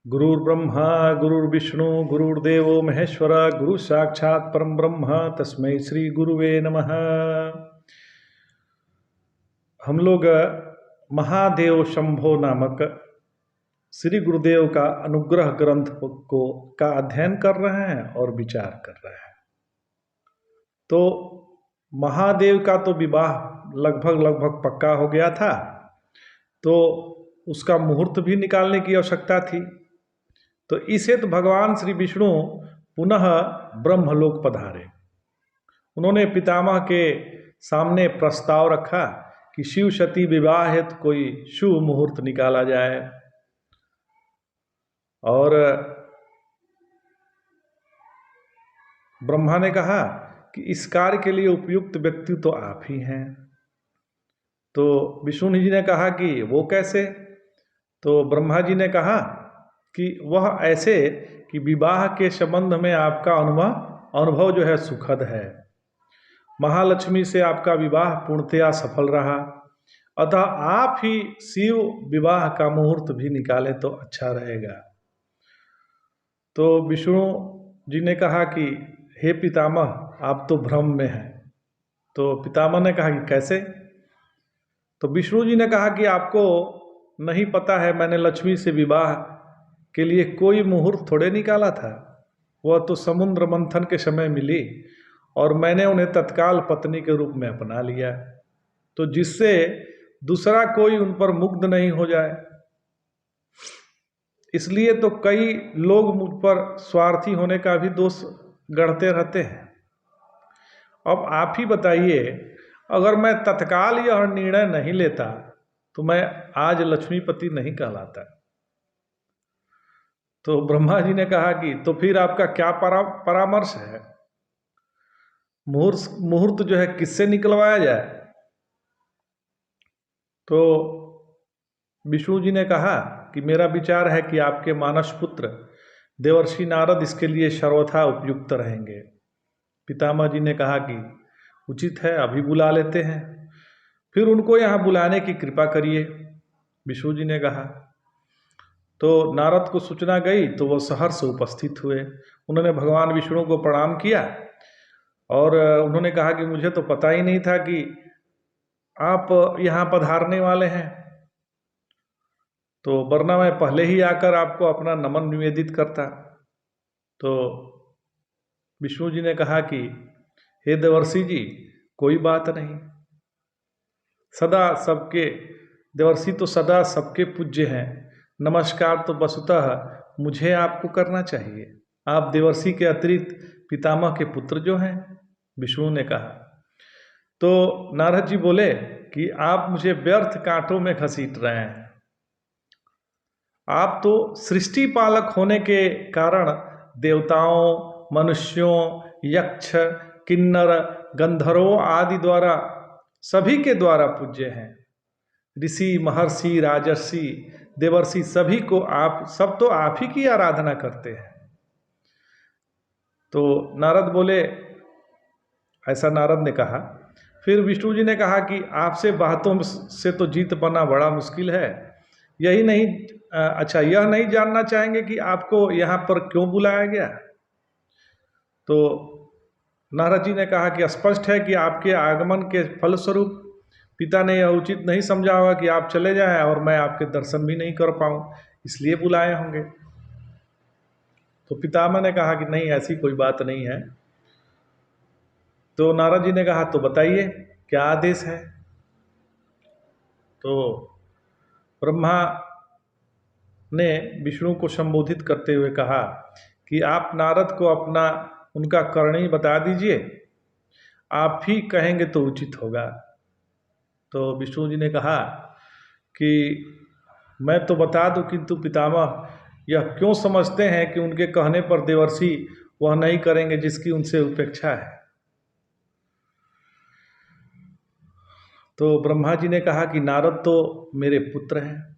गुरुर्ब्रह्मा गुरुर्विष्णु गुरुर्देवो महेश्वर गुरु साक्षात् परम ब्रह्म तस्मै श्री गुरुवे नमः। हम लोग महादेव शंभो नामक श्री गुरुदेव का अनुग्रह ग्रंथ को का अध्ययन कर रहे हैं और विचार कर रहे हैं। तो महादेव का तो विवाह लगभग पक्का हो गया था, तो उसका मुहूर्त भी निकालने की आवश्यकता थी। तो इस हेतु भगवान श्री विष्णु पुनः ब्रह्मलोक पधारे। उन्होंने पितामह के सामने प्रस्ताव रखा कि शिव सती विवाह हेतु कोई शुभ मुहूर्त निकाला जाए। और ब्रह्मा ने कहा कि इस कार्य के लिए उपयुक्त व्यक्ति तो आप ही हैं। तो विष्णु जी ने कहा कि वो कैसे? तो ब्रह्मा जी ने कहा कि वह ऐसे कि विवाह के संबंध में आपका अनुभव जो है सुखद है। महालक्ष्मी से आपका विवाह पूर्णतया सफल रहा, अतः आप ही शिव विवाह का मुहूर्त भी निकालें तो अच्छा रहेगा। तो विष्णु जी ने कहा कि हे पितामह, आप तो भ्रम में हैं। तो पितामह ने कहा कि कैसे? तो विष्णु जी ने कहा कि आपको नहीं पता है, मैंने लक्ष्मी से विवाह के लिए कोई मुहूर्त थोड़े निकाला था। वह तो समुद्र मंथन के समय मिली और मैंने उन्हें तत्काल पत्नी के रूप में अपना लिया, तो जिससे दूसरा कोई उन पर मुग्ध नहीं हो जाए। इसलिए तो कई लोग मुझ पर स्वार्थी होने का भी दोष गढ़ते रहते हैं। अब आप ही बताइए, अगर मैं तत्काल यह निर्णय नहीं लेता तो मैं आज लक्ष्मीपति नहीं कहलाता। तो ब्रह्मा जी ने कहा कि तो फिर आपका क्या परामर्श है? मुहूर्त जो है किससे निकलवाया जाए? तो विष्णु जी ने कहा कि मेरा विचार है कि आपके मानस पुत्र देवर्षि नारद इसके लिए सर्वथा उपयुक्त रहेंगे। पितामह जी ने कहा कि उचित है, अभी बुला लेते हैं। फिर उनको यहाँ बुलाने की कृपा करिए, विष्णु जी ने कहा। तो नारद को सूचना गई तो वो सहर्ष उपस्थित हुए। उन्होंने भगवान विष्णु को प्रणाम किया और उन्होंने कहा कि मुझे तो पता ही नहीं था कि आप यहाँ पधारने वाले हैं, तो वरना मैं पहले ही आकर आपको अपना नमन निवेदित करता। तो विष्णु जी ने कहा कि हे देवर्षि जी, कोई बात नहीं, सदा सबके देवर्षि तो सदा सबके पूज्य हैं। नमस्कार तो वस्तुतः मुझे आपको करना चाहिए। आप देवर्षि के अतिरिक्त पितामह के पुत्र जो हैं, विष्णु ने कहा। तो नारद जी बोले कि आप मुझे व्यर्थ कांटों में घसीट रहे हैं। आप तो सृष्टि पालक होने के कारण देवताओं, मनुष्यों, यक्ष, किन्नर, गंधर्वों आदि द्वारा सभी के द्वारा पूज्य हैं। ऋषि, महर्षि, राजर्षि, देवर्षि सभी को आप सब तो आप ही की आराधना करते हैं। तो नारद बोले, ऐसा नारद ने कहा। फिर विष्णु जी ने कहा कि आपसे बातों से तो जीत पाना बड़ा मुश्किल है। यही नहीं अच्छा, यह नहीं जानना चाहेंगे कि आपको यहाँ पर क्यों बुलाया गया? तो नारद जी ने कहा कि स्पष्ट है कि आपके आगमन के फलस्वरूप पिता ने यह उचित नहीं समझा होगा कि आप चले जाएं और मैं आपके दर्शन भी नहीं कर पाऊं, इसलिए बुलाए होंगे। तो पितामह ने कहा कि नहीं, ऐसी कोई बात नहीं है। तो नारद जी ने कहा तो बताइए क्या आदेश है? तो ब्रह्मा ने विष्णु को संबोधित करते हुए कहा कि आप नारद को अपना उनका करणी बता दीजिए, आप ही कहेंगे तो उचित होगा। तो विष्णु जी ने कहा कि मैं तो बता दूं, किंतु पितामह यह क्यों समझते हैं कि उनके कहने पर देवर्षि वह नहीं करेंगे जिसकी उनसे उपेक्षा है? तो ब्रह्मा जी ने कहा कि नारद तो मेरे पुत्र हैं,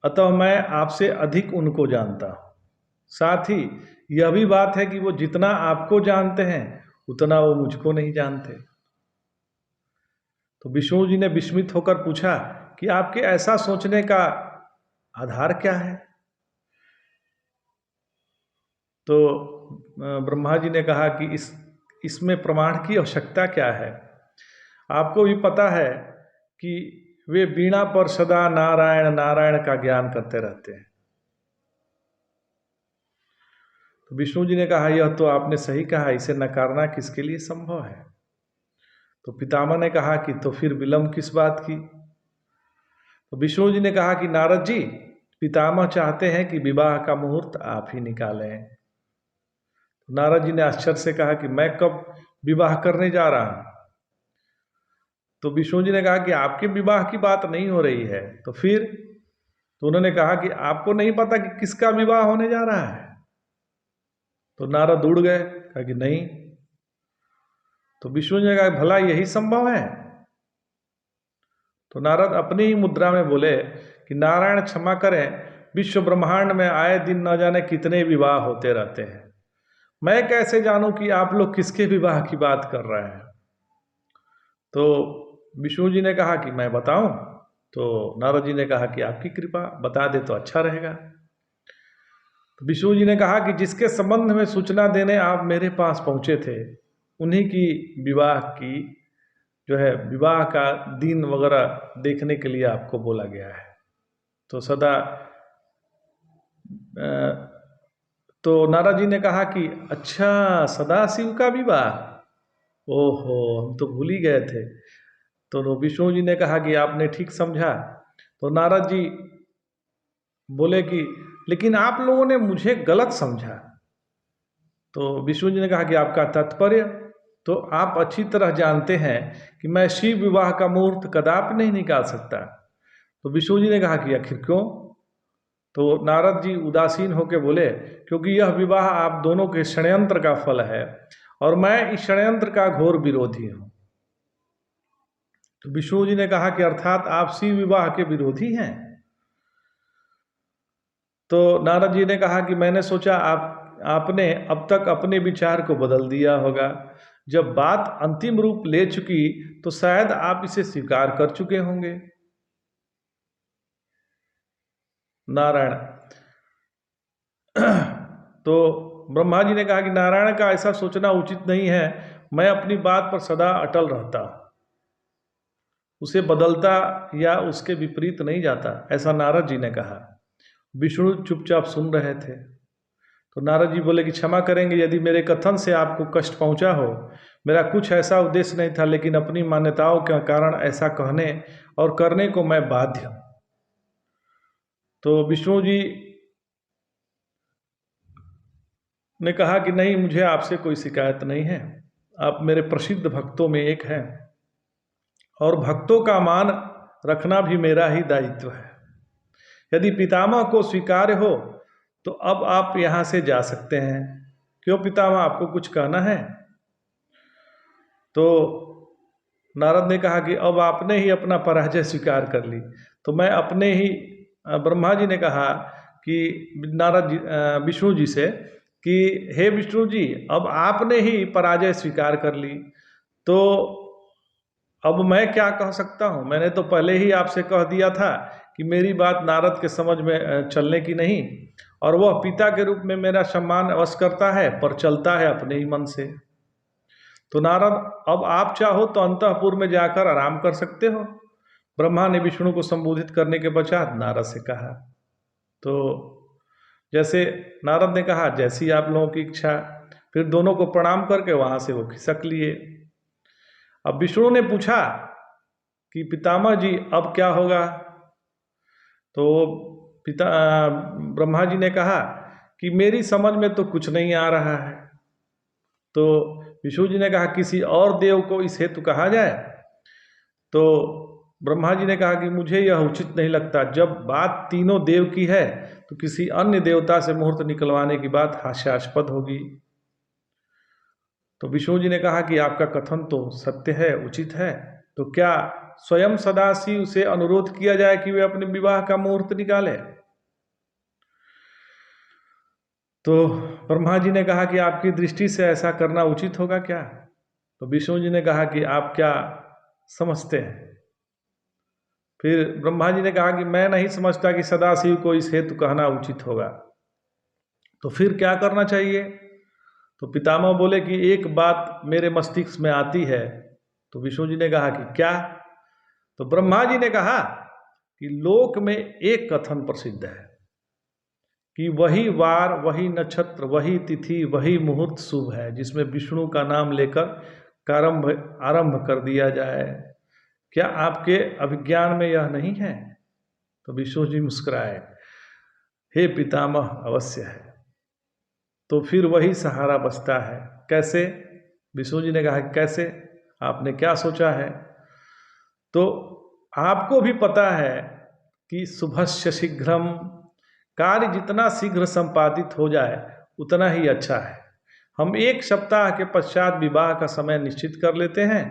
अतः मैं आपसे अधिक उनको जानता हूँ। साथ ही यह भी बात है कि वो जितना आपको जानते हैं उतना वो मुझको नहीं जानते। तो विष्णु जी ने विस्मित होकर पूछा कि आपके ऐसा सोचने का आधार क्या है? तो ब्रह्मा जी ने कहा कि इसमें प्रमाण की आवश्यकता क्या है? आपको भी पता है कि वे वीणा पर सदा नारायण नारायण का ज्ञान करते रहते हैं। तो विष्णु जी ने कहा, यह तो आपने सही कहा, इसे नकारना किसके लिए संभव है? तो पितामह ने कहा कि तो फिर विलंब किस बात की? तो विष्णु जी ने कहा कि नारद जी, पितामह चाहते हैं कि विवाह का मुहूर्त आप ही निकालें। तो नारद जी ने आश्चर्य से कहा कि मैं कब विवाह करने जा रहा हूं? तो विष्णु जी ने कहा कि आपके विवाह की बात नहीं हो रही है। तो फिर? तो उन्होंने कहा कि आपको नहीं पता कि किसका विवाह होने जा रहा है? तो नारद उड़ गए, कहा कि नहीं। तो विष्णु जी ने कहा भला यही संभव है? तो नारद अपनी ही मुद्रा में बोले कि नारायण क्षमा करें, विश्व ब्रह्मांड में आए दिन न जाने कितने विवाह होते रहते हैं, मैं कैसे जानूं कि आप लोग किसके विवाह की बात कर रहे हैं? तो विष्णु जी ने कहा कि मैं बताऊं? तो नारद जी ने कहा कि आपकी कृपा, बता दे तो अच्छा रहेगा। तो विष्णु जी ने कहा कि जिसके संबंध में सूचना देने आप मेरे पास पहुंचे थे, उन्हीं की विवाह की जो है विवाह का दिन वगैरह देखने के लिए आपको बोला गया है। तो तो नारद जी ने कहा कि अच्छा, सदाशिव का विवाह, ओहो हम तो भूल ही गए थे। तो विष्णु जी ने कहा कि आपने ठीक समझा। तो नारद जी बोले कि लेकिन आप लोगों ने मुझे गलत समझा। तो विष्णु जी ने कहा कि आपका तात्पर्य? तो आप अच्छी तरह जानते हैं कि मैं शिव विवाह का मुहूर्त कदापि नहीं निकाल सकता। तो विष्णु जी ने कहा कि आखिर क्यों? तो नारद जी उदासीन होकर बोले, क्योंकि यह विवाह आप दोनों के षड्यंत्र का फल है और मैं इस षड्यंत्र का घोर विरोधी हूं। तो विष्णु जी ने कहा कि अर्थात आप शिव विवाह के विरोधी हैं? तो नारद जी ने कहा कि मैंने सोचा आपने अब तक अपने विचार को बदल दिया होगा। जब बात अंतिम रूप ले चुकी तो शायद आप इसे स्वीकार कर चुके होंगे। नारायण। तो ब्रह्मा जी ने कहा कि नारायण का ऐसा सोचना उचित नहीं है, मैं अपनी बात पर सदा अटल रहता, उसे बदलता या उसके विपरीत नहीं जाता, ऐसा नारद जी ने कहा। विष्णु चुपचाप सुन रहे थे। तो नारद जी बोले कि क्षमा करेंगे यदि मेरे कथन से आपको कष्ट पहुंचा हो, मेरा कुछ ऐसा उद्देश्य नहीं था, लेकिन अपनी मान्यताओं के कारण ऐसा कहने और करने को मैं बाध्य हूं। तो विष्णु जी ने कहा कि नहीं, मुझे आपसे कोई शिकायत नहीं है, आप मेरे प्रसिद्ध भक्तों में एक हैं और भक्तों का मान रखना भी मेरा ही दायित्व है। यदि पितामह को स्वीकार्य हो तो अब आप यहाँ से जा सकते हैं। क्यों पितामह, आपको कुछ कहना है? तो नारद ने कहा कि अब आपने ही अपना पराजय स्वीकार कर ली। तो मैं अपने ही ब्रह्मा जी ने कहा कि नारद जी विष्णु जी से कि हे विष्णु जी, अब आपने ही पराजय स्वीकार कर ली, तो अब मैं क्या कह सकता हूँ? मैंने तो पहले ही आपसे कह दिया था कि मेरी बात नारद के समझ में चलने की नहीं, और वह पिता के रूप में मेरा सम्मान अवश्य करता है पर चलता है अपने ही मन से। तो नारद, अब आप चाहो तो अंतःपुर में जाकर आराम कर सकते हो, ब्रह्मा ने विष्णु को संबोधित करने के पश्चात नारद से कहा। तो जैसे नारद ने कहा जैसी आप लोगों की इच्छा, फिर दोनों को प्रणाम करके वहां से वो खिसक लिए। अब विष्णु ने पूछा कि पितामह जी अब क्या होगा? तो ब्रह्मा जी ने कहा कि मेरी समझ में तो कुछ नहीं आ रहा है। तो विष्णु जी ने कहा किसी और देव को इस हेतु कहा जाए? तो ब्रह्मा जी ने कहा कि मुझे यह उचित नहीं लगता, जब बात तीनों देव की है तो किसी अन्य देवता से मुहूर्त निकलवाने की बात हास्यास्पद होगी। तो विष्णु जी ने कहा कि आपका कथन तो सत्य है, उचित है, तो क्या स्वयं सदाशिव से अनुरोध किया जाए कि वे अपने विवाह का मुहूर्त निकाले? तो ब्रह्मा जी ने कहा कि आपकी दृष्टि से ऐसा करना उचित होगा क्या? तो विष्णु जी ने कहा कि आप क्या समझते हैं? फिर ब्रह्मा जी ने कहा कि मैं नहीं समझता कि सदाशिव को इस हेतु कहना उचित होगा। तो फिर क्या करना चाहिए? तो पितामह बोले कि एक बात मेरे मस्तिष्क में आती है। तो विष्णु जी ने कहा कि क्या? तो ब्रह्मा जी ने कहा कि लोक में एक कथन प्रसिद्ध है कि वही वार, वही नक्षत्र, वही तिथि, वही मुहूर्त शुभ है जिसमें विष्णु का नाम लेकर आरंभ कर दिया जाए। क्या आपके अभिज्ञान में यह नहीं है? तो विष्णु जी मुस्कुराए, हे पितामह, अवश्य है। तो फिर वही सहारा बचता है। कैसे? विष्णु जी ने कहा, कैसे? आपने क्या सोचा है? तो आपको भी पता है कि शुभस्य शीघ्रम, कार्य जितना शीघ्र संपादित हो जाए उतना ही अच्छा है। हम 1 सप्ताह के पश्चात विवाह का समय निश्चित कर लेते हैं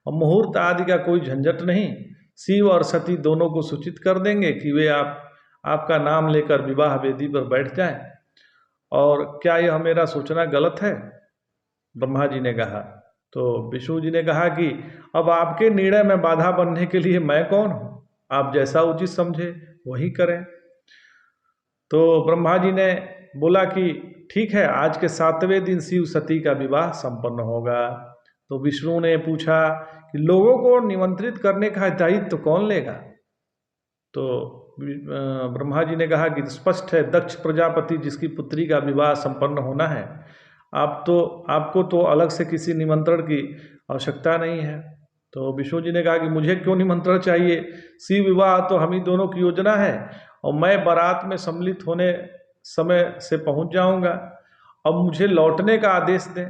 और मुहूर्त आदि का कोई झंझट नहीं। शिव और सती दोनों को सूचित कर देंगे कि वे आपका नाम लेकर विवाह वेदी पर बैठ जाएं। और क्या यह मेरा सोचना गलत है? ब्रह्मा जी ने कहा। तो विष्णु जी ने कहा कि अब आपके निर्णय में बाधा बनने के लिए मैं कौन हूँ? आप जैसा उचित समझे वही करें। तो ब्रह्मा जी ने बोला कि ठीक है, आज के 7वें दिन शिव सती का विवाह संपन्न होगा। तो विष्णु ने पूछा कि लोगों को निमंत्रित करने का दायित्व कौन लेगा? तो ब्रह्मा जी ने कहा कि स्पष्ट है, दक्ष प्रजापति जिसकी पुत्री का विवाह संपन्न होना है। आपको तो अलग से किसी निमंत्रण की आवश्यकता नहीं है। तो विष्णु जी ने कहा कि मुझे क्यों निमंत्रण चाहिए? शिव विवाह तो हम ही दोनों की योजना है और मैं बारात में सम्मिलित होने समय से पहुंच जाऊंगा। अब मुझे लौटने का आदेश दें।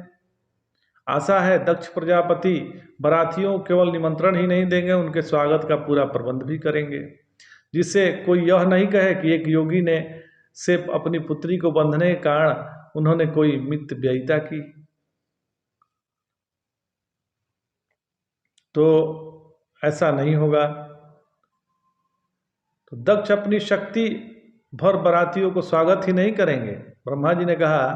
आशा है दक्ष प्रजापति बारातियों केवल निमंत्रण ही नहीं देंगे, उनके स्वागत का पूरा प्रबंध भी करेंगे, जिससे कोई यह नहीं कहे कि एक योगी ने से अपनी पुत्री को बंधने के कारण उन्होंने कोई मित्र व्ययिता की। तो ऐसा नहीं होगा। तो दक्ष अपनी शक्ति भर बारातियों को स्वागत ही नहीं करेंगे। ब्रह्मा जी ने कहा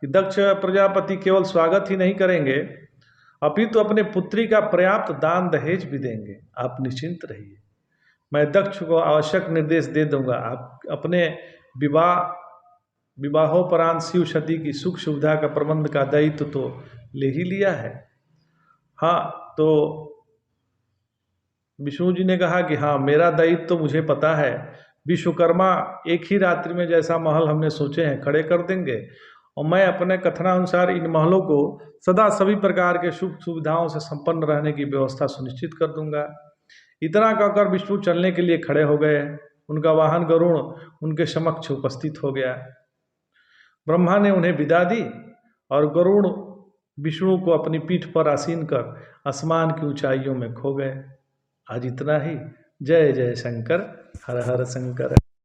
कि दक्ष प्रजापति केवल स्वागत ही नहीं करेंगे, अपितु अपने पुत्री का पर्याप्त दान दहेज भी देंगे। आप निश्चिंत रहिए, मैं दक्ष को आवश्यक निर्देश दे दूंगा। आप अपने विवाहोपरांत शिव सती की सुख सुविधा का प्रबंध का दायित्व तो ले ही लिया है। हाँ, तो विष्णु जी ने कहा कि हाँ, मेरा दायित्व तो मुझे पता है। विश्वकर्मा एक ही रात्रि में जैसा महल हमने सोचे हैं खड़े कर देंगे और मैं अपने कथनानुसार इन महलों को सदा सभी प्रकार के सुख सुविधाओं से संपन्न रहने की व्यवस्था सुनिश्चित कर दूंगा। इतना कहकर विष्णु चलने के लिए खड़े हो गए। उनका वाहन गरुड़ उनके समक्ष उपस्थित हो गया। ब्रह्मा ने उन्हें विदा दी और गरुड़ विष्णु को अपनी पीठ पर आसीन कर आसमान की ऊंचाइयों में खो गए। आज इतना ही। जय जय शंकर, हर हर शंकर।